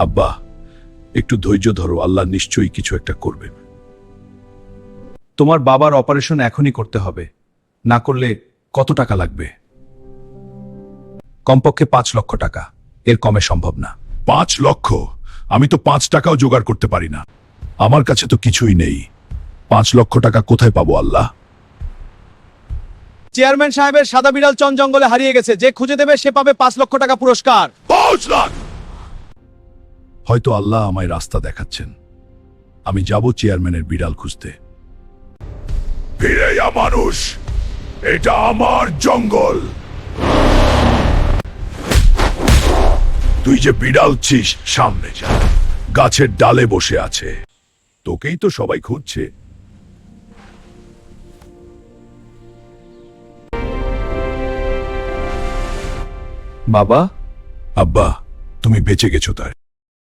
আব্বা, একটু ধৈর্য ধরো, আল্লাহ নিশ্চয়ই কিছু একটা করবে। তোমার বাবার অপারেশন এখনই করতে হবে, না করলে কত টাকা লাগবে? কমপক্ষে 5 লক্ষ টাকা, এর কমে সম্ভব না। 5 লক্ষ? আমি তো 5 টাকাও জোগাড় করতে পারি না, আমার কাছে তো কিছুই নেই। 5 লক্ষ টাকা কোথায় পাবো আল্লাহ? চেয়ারম্যান সাহেবের সাদা বিড়াল চন জঙ্গলে হারিয়ে গেছে, যে খুঁজে দেবে সে পাবে 5 লক্ষ টাকা পুরস্কার। 5 লাখ! হয়তো আল্লাহ আমায় রাস্তা দেখাচ্ছেন, আমি যাব চেয়ারম্যানের বিড়াল খুঁজতে। ফিরে যা মানুষ, এটা আমার জঙ্গল। তুই যে বিড়াল ছিস, সামনে যা, গাছের ডালে বসে আছে, তোকেই তো সবাই খুঁজছে। বাবা, আব্বা, তুমি বেঁচে গেছো তার।